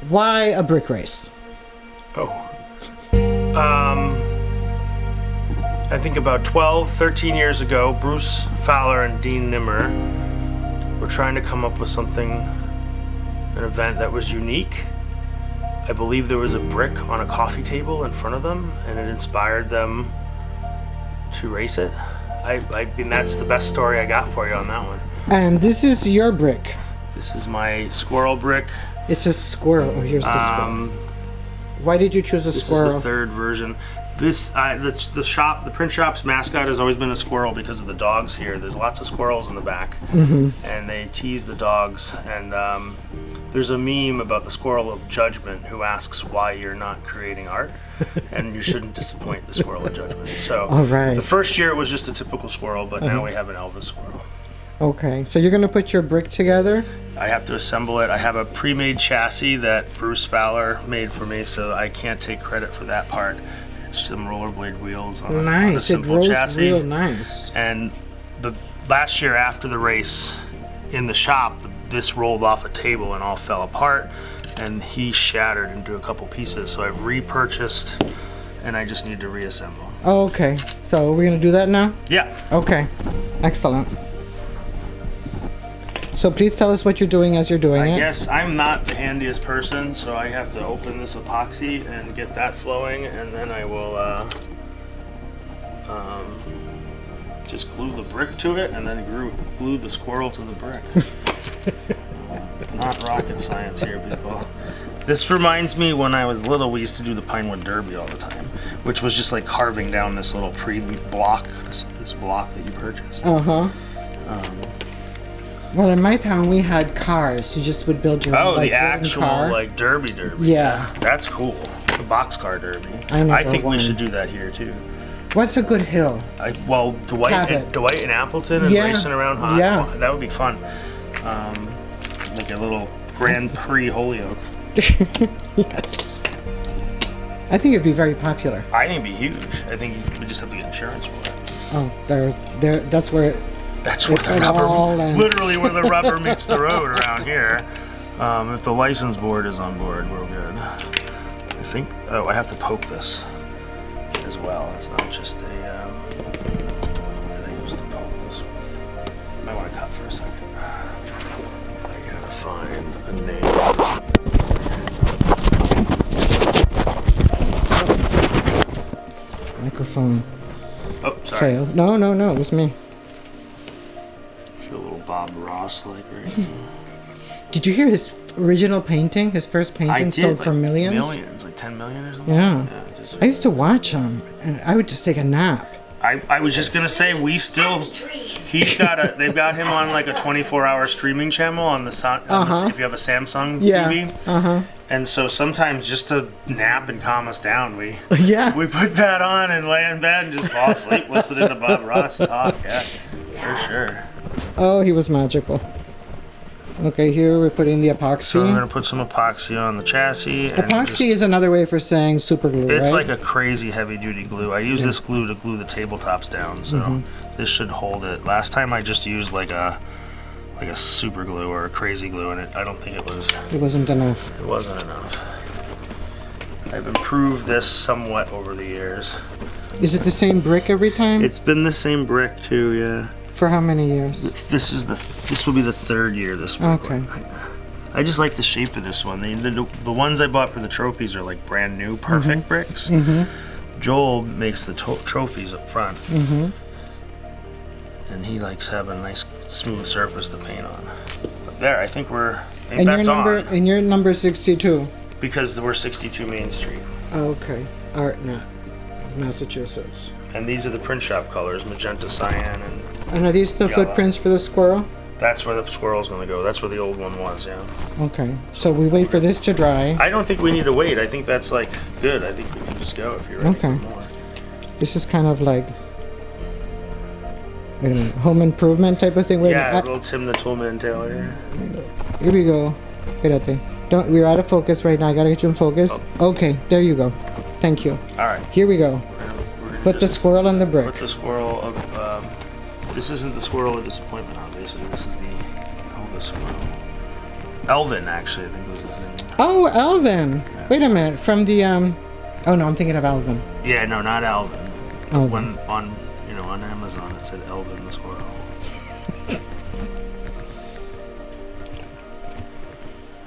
Why a brick race? Oh. I think about 12, 13 years ago, Bruce Fowler and Dean Nimmer were trying to come up with something, an event that was unique. I believe there was a brick on a coffee table in front of them, and it inspired them to race it. I mean, that's the best story I got for you on that one. And this is your brick. This is my squirrel brick. It's a squirrel. Oh, here's the squirrel. Why did you choose a squirrel? This is the third version. The print shop's mascot has always been a squirrel because of the dogs here. There's lots of squirrels in the back, and they tease the dogs. And there's a meme about the squirrel of judgment who asks why you're not creating art, and you shouldn't disappoint the squirrel of judgment. So all right. The first year it was just a typical squirrel, but now we have an Elvis squirrel. Okay, so you're gonna put your brick together? I have to assemble it. I have a pre-made chassis that Bruce Fowler made for me, so I can't take credit for that part. It's some rollerblade wheels on a simple chassis. Real nice. And the last year after the race in the shop, this rolled off a table and all fell apart, and he shattered into a couple pieces. So I've repurchased, and I just need to reassemble. Oh, okay. So we're gonna do that now? Yeah. Okay. Excellent. So please tell us what you're doing as you're doing it. I guess I'm not the handiest person, so I have to open this epoxy and get that flowing, and then I will just glue the brick to it, and then glue the squirrel to the brick. Not rocket science here, people. This reminds me when I was little, we used to do the Pinewood Derby all the time, which was just like carving down this little pre-block, this block that you purchased. Uh-huh. Well, in my town, we had cars. You just would build your own, the actual car. like derby. Yeah. That's cool. The boxcar derby. I think won. we should do that here too. What's a good hill? Dwight and Appleton and racing around hot. Yeah. That would be fun. Like a little Grand Prix Holyoke. Yes. I think it'd be very popular. I think it'd be huge. I think we just have to get insurance for it. Oh, that's where That's where the rubber, literally where the rubber meets the road around here. If the license board is on board, we're good. I think, I have to poke this as well. It's not just a, I used to poke this with. Might want to cut for a second. I gotta find a name. Microphone. Oh, sorry. Fail. No, it was me. Feel a little Bob Ross like right now. Did you hear his original painting? His first painting sold for millions? Millions, like 10 million or something? Yeah. I used to watch him, and I would just take a nap. I was just gonna say, they've got him on like a 24-hour streaming channel on the if you have a Samsung TV. And so sometimes just to nap and calm us down, we put that on and lay in bed and just fall asleep listening to Bob Ross talk. Yeah, for sure. Oh, he was magical. Okay, here we're putting the epoxy. So I'm gonna put some epoxy on the chassis. Epoxy is another way for saying super glue, It's right? like a crazy heavy-duty glue. I use this glue to glue the tabletops down, so this should hold it. Last time I just used like a super glue or a crazy glue, and I don't think it was. It wasn't enough. It wasn't enough. I've improved this somewhat over the years. Is it the same brick every time? It's been the same brick too, yeah. For how many years? This will be the third year this brick. Okay. I just like the shape of this one. The ones I bought for the trophies are like brand new, perfect bricks. Joel makes the trophies up front. And he likes having a nice smooth surface to paint on. But there, I think that's on. And your number 62? Because we're 62 Main Street. Okay. ArtNet, Massachusetts. And these are the print shop colors, magenta, cyan, and are these the yellow. Footprints for the squirrel? That's where the squirrel's gonna go. That's where the old one was, yeah. Okay, so we wait for this to dry. I don't think we need to wait. I think that's like good. I think we can just go if you're ready for more. This is kind of like, wait a minute, home improvement type of thing. Wait a little Tim the Toolman Taylor here. Here we go. Espérate. We're out of focus right now. I gotta get you in focus. Oh. Okay, there you go. Thank you. All right. Here we go. Put the squirrel on the brick. Put the squirrel of, this isn't the squirrel of disappointment, obviously. This is the Elvis squirrel. Elvin, actually, I think was his name. Oh, Elvin. Wait a minute. From the Oh no, I'm thinking of Alvin. Yeah, no, not Alvin. Oh. When on Amazon it said Elvin the squirrel.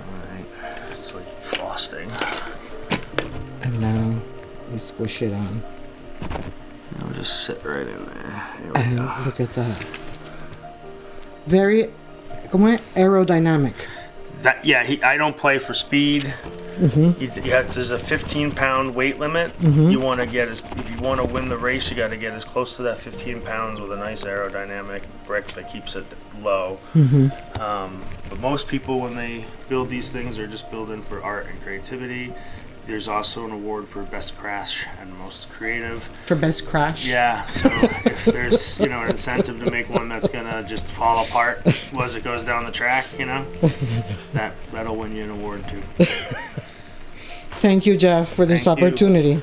Alright, it's like frosting. And now we squish it on. Now we'll just sit right in there. Here we And go. look at that. Very, como es? Aerodynamic. I don't play for speed. There's a 15-pound weight limit. You want to if you want to win the race, you got to get as close to that 15 pounds with a nice aerodynamic brick that keeps it low. But most people, when they build these things, are just building for art and creativity. There's also an award for best crash and most creative. For best crash? Yeah, so if there's, an incentive to make one that's gonna just fall apart as it goes down the track, that'll win you an award too. Thank you, Jeff, for this Thank you. opportunity.